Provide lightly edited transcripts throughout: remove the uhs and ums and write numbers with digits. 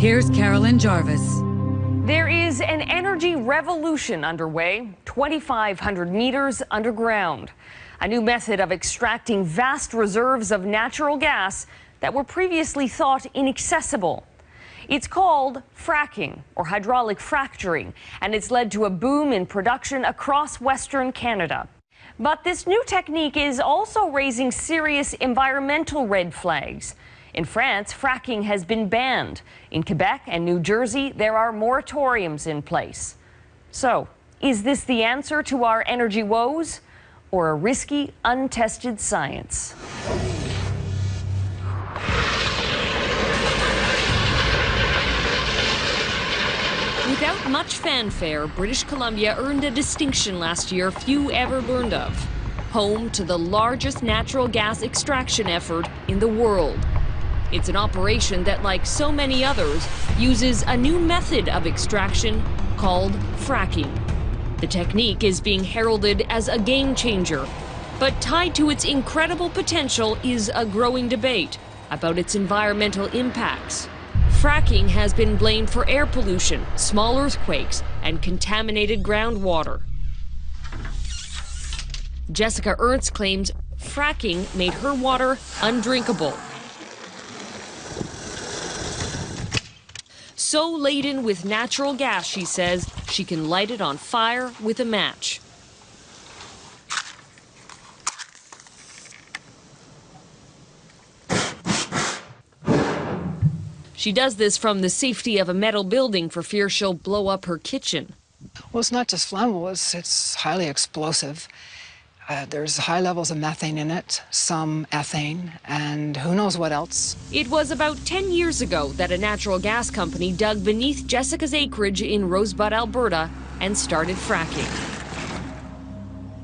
Here's Carolyn Jarvis. There is an energy revolution underway, 2,500 meters underground. A new method of extracting vast reserves of natural gas that were previously thought inaccessible. It's called fracking, or hydraulic fracturing, and it's led to a boom in production across Western Canada. But this new technique is also raising serious environmental red flags. In France, fracking has been banned. In Quebec and New Jersey, there are moratoriums in place. So, is this the answer to our energy woes, or a risky, untested science? Without much fanfare, British Columbia earned a distinction last year few ever learned of. Home to the largest natural gas extraction effort in the world. It's an operation that, like so many others, uses a new method of extraction called fracking. The technique is being heralded as a game changer, but tied to its incredible potential is a growing debate about its environmental impacts. Fracking has been blamed for air pollution, small earthquakes, and contaminated groundwater. Jessica Ernst claims fracking made her water undrinkable. So laden with natural gas, she says, she can light it on fire with a match. She does this from the safety of a metal building for fear she'll blow up her kitchen. Well, it's not just flammable, it's highly explosive. There's high levels of methane in it, some ethane, and who knows what else. It was about 10 years ago that a natural gas company dug beneath Jessica's acreage in Rosebud, Alberta, and started fracking.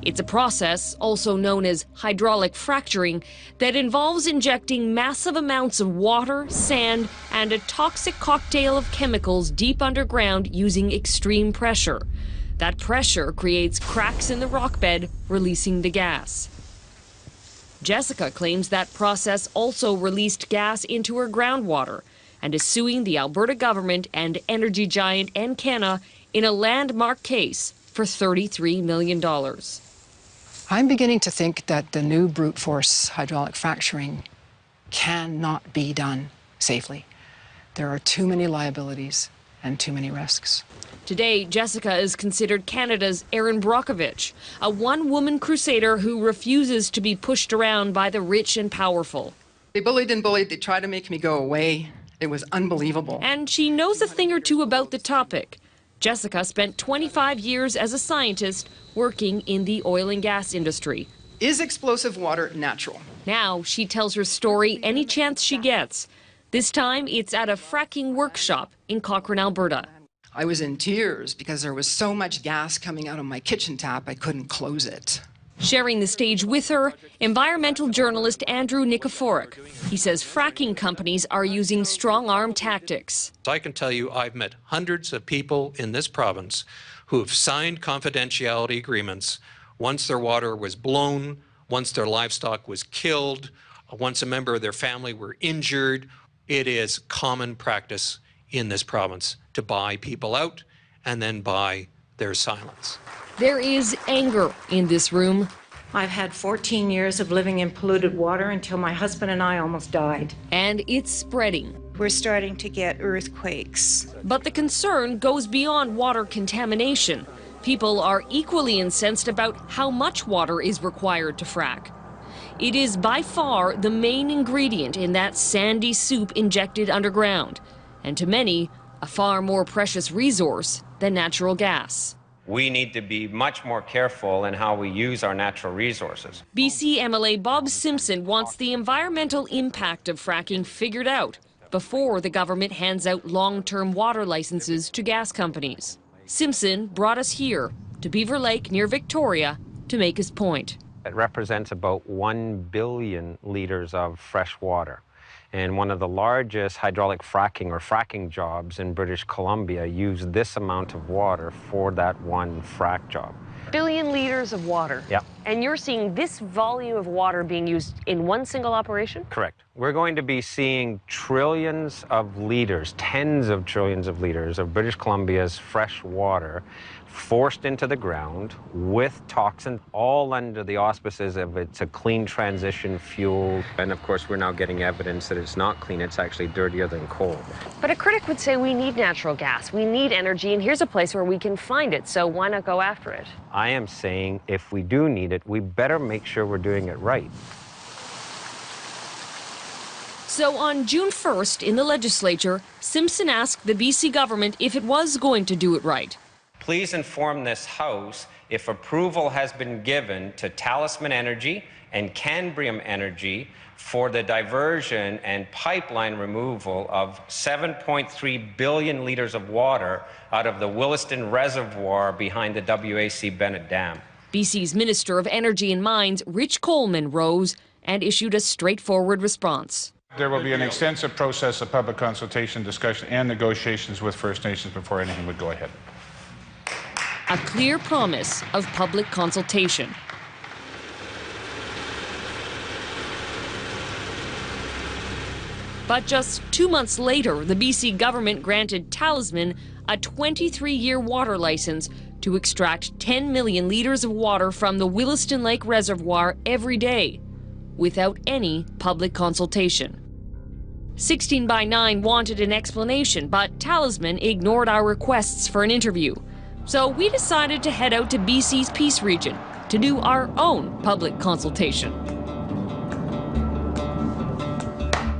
It's a process, also known as hydraulic fracturing, that involves injecting massive amounts of water, sand, and a toxic cocktail of chemicals deep underground using extreme pressure. That pressure creates cracks in the rock bed, releasing the gas. Jessica claims that process also released gas into her groundwater and is suing the Alberta government and energy giant Encana in a landmark case for $33 million. I'm beginning to think that the new brute force hydraulic fracturing cannot be done safely. There are too many liabilities and too many risks. Today, Jessica is considered Canada's Erin Brockovich, a one-woman crusader who refuses to be pushed around by the rich and powerful. They bullied and bullied. They tried to make me go away. It was unbelievable. And she knows a thing or two about the topic. Jessica spent 25 years as a scientist working in the oil and gas industry. Is explosive water natural? Now she tells her story any chance she gets. This time it's at a fracking workshop in Cochrane, Alberta. I was in tears because there was so much gas coming out of my kitchen tap I couldn't close it. Sharing the stage with her, environmental journalist Andrew Nikiforuk. He says fracking companies are using strong-arm tactics. I can tell you I've met hundreds of people in this province who have signed confidentiality agreements once their water was blown, once their livestock was killed, once a member of their family were injured. It is common practice in this province to buy people out and then buy their silence. There is anger in this room. I've had 14 years of living in polluted water until my husband and I almost died. And it's spreading. We're starting to get earthquakes. But the concern goes beyond water contamination. People are equally incensed about how much water is required to frack. It is by far the main ingredient in that sandy soup injected underground, and to many, a far more precious resource than natural gas. We need to be much more careful in how we use our natural resources. BC MLA Bob Simpson wants the environmental impact of fracking figured out before the government hands out long-term water licenses to gas companies. Simpson brought us here to Beaver Lake near Victoria to make his point. It represents about 1 billion liters of fresh water. And one of the largest hydraulic fracking jobs in British Columbia used this amount of water for that one frack job. billion liters of water. Yeah. And you're seeing this volume of water being used in one single operation? Correct. We're going to be seeing trillions of liters, tens of trillions of liters of British Columbia's fresh water forced into the ground with toxins, all under the auspices of it's a clean transition fuel. And of course, we're now getting evidence that it's not clean, it's actually dirtier than coal. But a critic would say we need natural gas, we need energy, and here's a place where we can find it, so why not go after it? I am saying if we do need it, we better make sure we're doing it right. So on June 1st in the legislature, Simpson asked the BC government if it was going to do it right. Please inform this House if approval has been given to Talisman Energy and Cambrium Energy for the diversion and pipeline removal of 7.3 billion liters of water out of the Williston Reservoir behind the WAC Bennett Dam. BC's Minister of Energy and Mines, Rich Coleman, rose and issued a straightforward response. There will be an extensive process of public consultation, discussion, and negotiations with First Nations before anything would go ahead. A clear promise of public consultation. But just 2 months later, the BC government granted Talisman a 23-year water license to extract 10 million liters of water from the Williston Lake Reservoir every day, without any public consultation. 16 by 9 wanted an explanation, but Talisman ignored our requests for an interview. So we decided to head out to BC's Peace Region to do our own public consultation.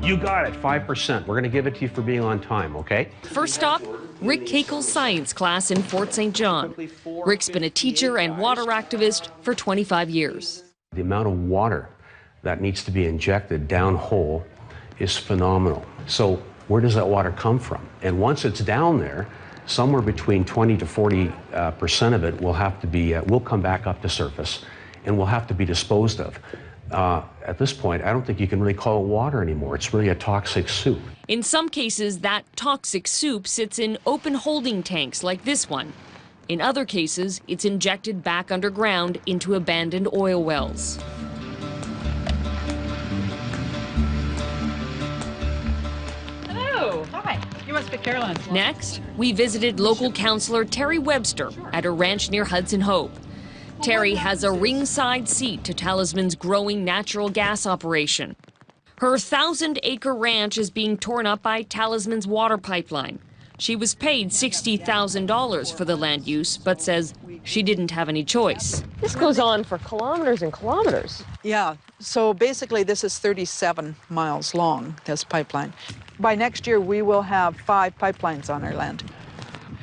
You got it, 5%. We're going to give it to you for being on time, okay? First stop, Rick Kakel's science class in Fort St. John. Rick's been a teacher and water activist for 25 years. The amount of water that needs to be injected downhole is phenomenal. So where does that water come from? And once it's down there, somewhere between 20 to 40% of it will have to be, will come back up to surface and will have to be disposed of. At this point, I don't think you can really call it water anymore. It's really a toxic soup. In some cases, that toxic soup sits in open holding tanks like this one. In other cases, it's injected back underground into abandoned oil wells. Hello. Hi. You must be Caroline. Next, we visited local councillor Terry Webster at a ranch near Hudson Hope. Terry has a ringside seat to Talisman's growing natural gas operation. Her 1,000-acre ranch is being torn up by Talisman's water pipeline. She was paid $60,000 for the land use, but says she didn't have any choice. This goes on for kilometers and kilometers. Yeah, so basically this is 37 miles long, this pipeline. By next year, we will have 5 pipelines on our land.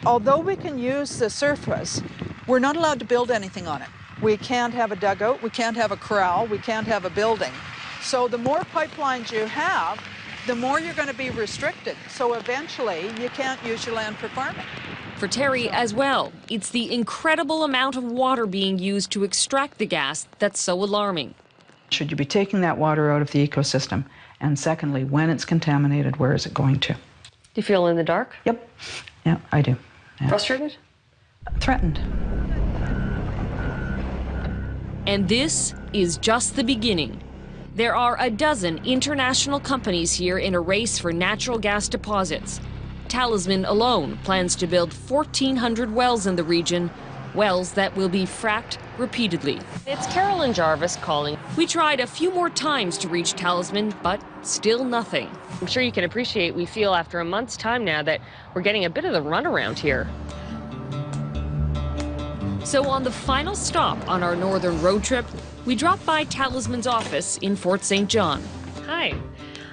Although we can use the surface, we're not allowed to build anything on it. We can't have a dugout, we can't have a corral, we can't have a building. So the more pipelines you have, the more you're going to be restricted. So eventually, you can't use your land for farming. For Terry as well, it's the incredible amount of water being used to extract the gas that's so alarming. Should you be taking that water out of the ecosystem? And secondly, when it's contaminated, where is it going to? Do you feel in the dark? Yep. Yeah, I do. Yeah. Frustrated? Threatened. And this is just the beginning. There are a dozen international companies here in a race for natural gas deposits. Talisman alone plans to build 1,400 wells in the region, wells that will be fracked repeatedly. It's Carolyn Jarvis calling. We tried a few more times to reach Talisman, but still nothing. I'm sure you can appreciate we feel after a month's time now that we're getting a bit of the runaround here. So on the final stop on our northern road trip, we dropped by Talisman's office in Fort St. John. Hi.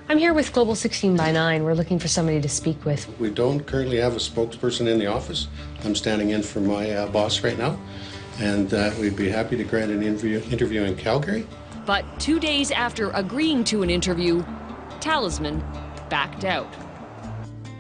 I'm here with Global 16 by 9. We're looking for somebody to speak with. We don't currently have a spokesperson in the office. I'm standing in for my boss right now, and we'd be happy to grant an interview in Calgary. But 2 days after agreeing to an interview, Talisman backed out.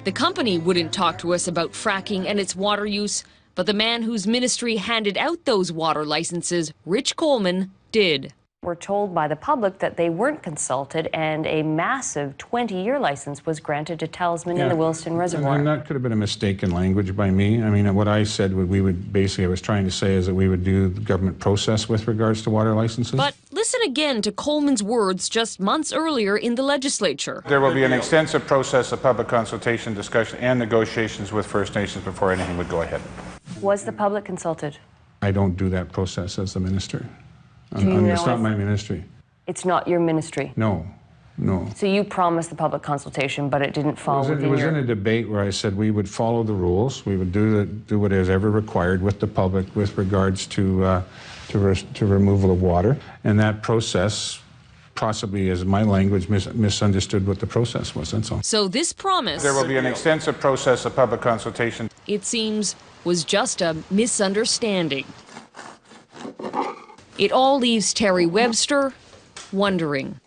The company wouldn't talk to us about fracking and its water use, but the man whose ministry handed out those water licenses, Rich Coleman, did. Were told by the public that they weren't consulted, and a massive 20-year license was granted to Talisman in the Williston Reservoir. And that could have been a mistake in language by me. I mean, what I said, we would basically, I was trying to say is that we would do the government process with regards to water licenses. But listen again to Coleman's words just months earlier in the legislature. There will be an extensive process of public consultation, discussion, and negotiations with First Nations before anything would go ahead. Was the public consulted? I don't do that process as the minister. It's not my ministry. It's not your ministry? No, no. So you promised the public consultation, but it didn't fall within It was in a debate where I said we would follow the rules. We would do what is ever required with the public with regards to removal of water. And that process, possibly as my language, misunderstood what the process was, that's all. So this promise, there will be an extensive process of public consultation, it seems, was just a misunderstanding. It all leaves Terry Webster wondering.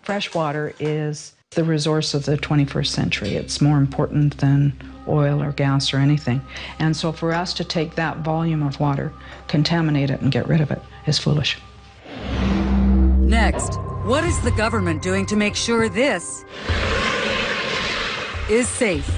Fresh water is the resource of the 21st century. It's more important than oil or gas or anything. And so for us to take that volume of water, contaminate it, and get rid of it is foolish. Next, what is the government doing to make sure this is safe?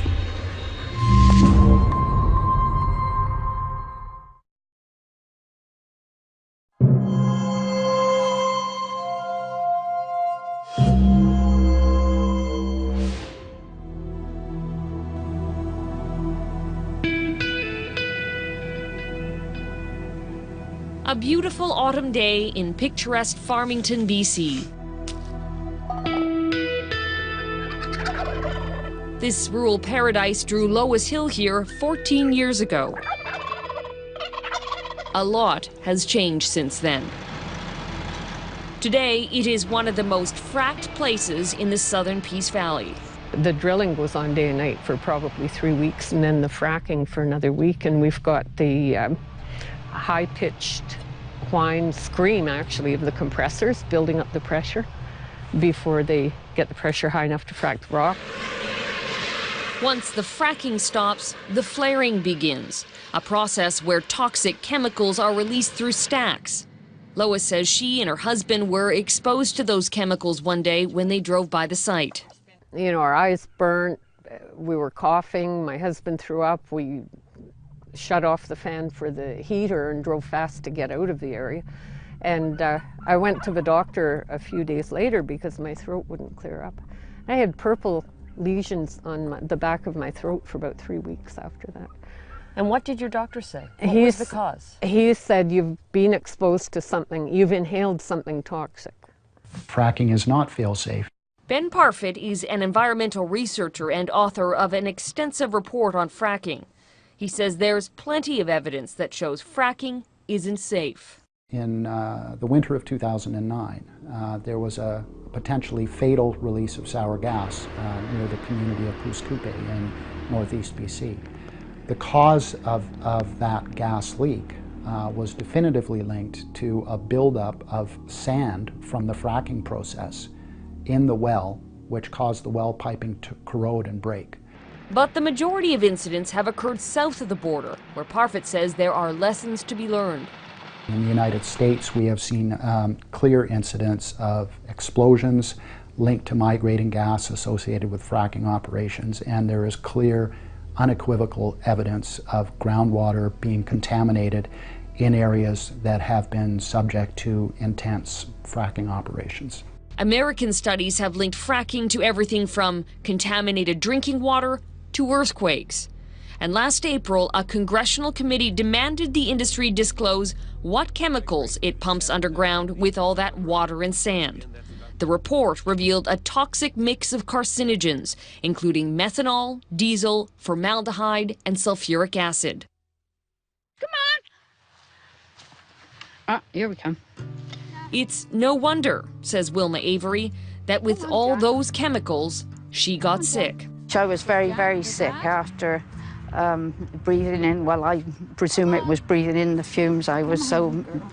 A beautiful autumn day in picturesque Farmington, BC. This rural paradise drew Lois Hill here 14 years ago. A lot has changed since then. Today, it is one of the most fracked places in the southern Peace Valley. The drilling goes on day and night for probably 3 weeks, and then the fracking for another week, and we've got the high-pitched whine scream, actually, of the compressors building up the pressure before they get the pressure high enough to frack the rock. Once the fracking stops, the flaring begins, a process where toxic chemicals are released through stacks. Lois says she and her husband were exposed to those chemicals one day when they drove by the site. You know, our eyes burnt, we were coughing, my husband threw up, we shut off the fan for the heater and drove fast to get out of the area. And I went to the doctor a few days later because my throat wouldn't clear up. I had purple lesions on the back of my throat for about 3 weeks after that. And what did your doctor say? What was the cause? He said, you've been exposed to something, you've inhaled something toxic. Fracking is not fail-safe. Ben Parfit is an environmental researcher and author of an extensive report on fracking. He says there's plenty of evidence that shows fracking isn't safe. In the winter of 2009, there was a potentially fatal release of sour gas near the community of Pouce Coupe in northeast BC. The cause of that gas leak was definitively linked to a buildup of sand from the fracking process in the well, which caused the well piping to corrode and break. But the majority of incidents have occurred south of the border, where Parfit says there are lessons to be learned. In the United States, we have seen clear incidents of explosions linked to migrating gas associated with fracking operations, and there is clear, unequivocal evidence of groundwater being contaminated in areas that have been subject to intense fracking operations. American studies have linked fracking to everything from contaminated drinking water to earthquakes. And last April, a congressional committee demanded the industry disclose what chemicals it pumps underground with all that water and sand. The report revealed a toxic mix of carcinogens, including methanol, diesel, formaldehyde, and sulfuric acid. Come on! Ah, here we come. It's no wonder, says Wilma Avery, that with all those chemicals, she got sick. I was very, very sick after breathing in, well, I presume it was breathing in the fumes. I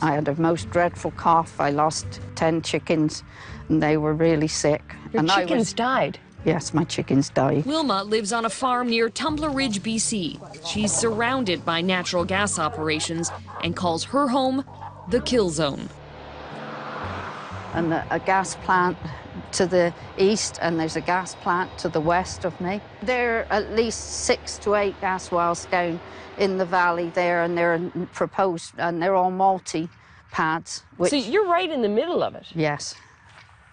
had a most dreadful cough. I lost 10 chickens, and they were really sick. Your chickens died? Yes, my chickens died. Wilma lives on a farm near Tumbler Ridge, BC. She's surrounded by natural gas operations and calls her home the kill zone. and a gas plant to the east, and there's a gas plant to the west of me. There are at least 6 to 8 gas wells down in the valley there, and they're proposed, and they're all multi-pads. So you're right in the middle of it? Yes,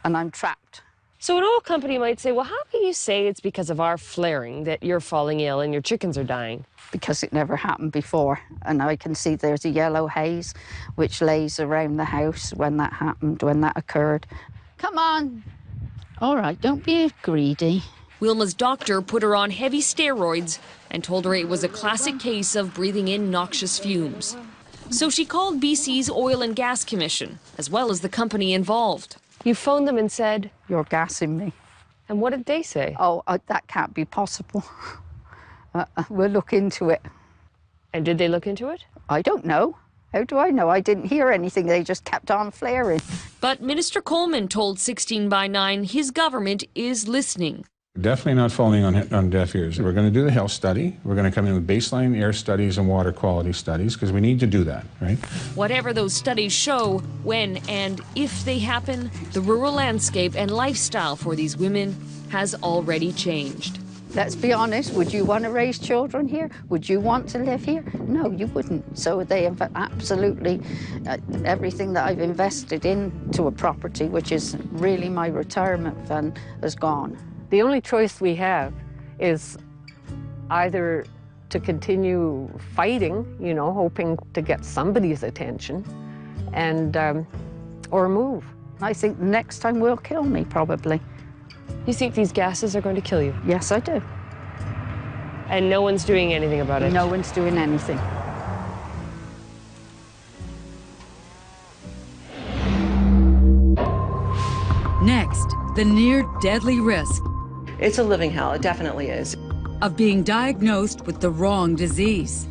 and I'm trapped. So an oil company might say, well, how can you say it's because of our flaring that you're falling ill and your chickens are dying? Because it never happened before, and I can see there's a yellow haze which lays around the house when that happened, when that occurred. Come on. All right, don't be greedy. Wilma's doctor put her on heavy steroids and told her it was a classic case of breathing in noxious fumes. So she called BC's Oil and Gas Commission, as well as the company involved. You phoned them and said, "You're gassing me." And what did they say? Oh, that can't be possible. We'll look into it. And did they look into it? I don't know. How do I know? I didn't hear anything. They just kept on flaring. But Minister Coleman told 16 by 9 his government is listening. Definitely not falling on deaf ears. We're going to do the health study. We're going to come in with baseline air studies and water quality studies because we need to do that, right? Whatever those studies show, when and if they happen, the rural landscape and lifestyle for these women has already changed. Let's be honest, would you want to raise children here? Would you want to live here? No, you wouldn't. So they have absolutely everything that I've invested into a property, which is really my retirement fund, is gone. The only choice we have is either to continue fighting, you know, hoping to get somebody's attention, and or move. I think next time will kill me, probably. You think these gases are going to kill you? Yes, I do. And no one's doing anything about it? No one's doing anything. Next, the near-deadly risk. It's a living hell, it definitely is. Of being diagnosed with the wrong disease.